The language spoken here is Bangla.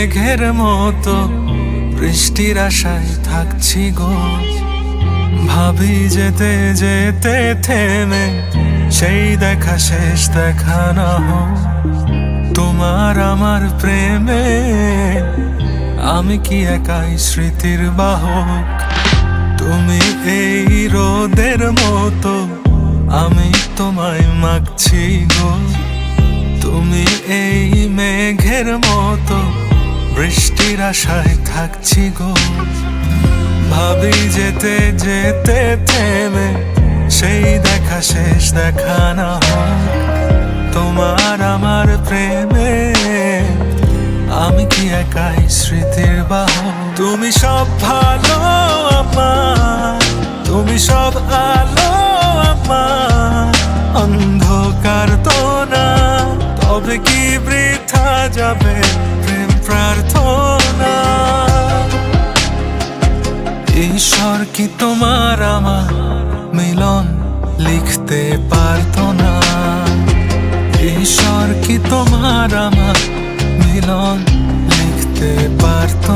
মেঘের মতো বৃষ্টির আশায় থাকছি গো। ভাবি যেতে যেতে থেমে সেই দেখা শেষ দেখা না হোক। তোমার আমার প্রেমে আমি কি একাই স্মৃতির বাহক। তুমি এই রোদের মতো আমি তোমায় মাগছি গো। তুমি এই মেঘের মতো বৃষ্টির আশায় থাকছি গো। ভাবি যেতে যেতে থেমে সেই দেখা শেষ দেখা না হোক। তোমার আমার প্রেমে আমি কি একাই স্মৃতির বাহক। তুমি সব ভালো আমার, তুমি সব আলো আমার, অন্ধকার তো না তবে কি বৃথা যাবে প্রেম প্রার্থনা। ঈশ্বর কি তোমার আমার মিলন লিখতে পারতো না। ঈশ্বর কি তোমার আমার মিলন লিখতে পারতো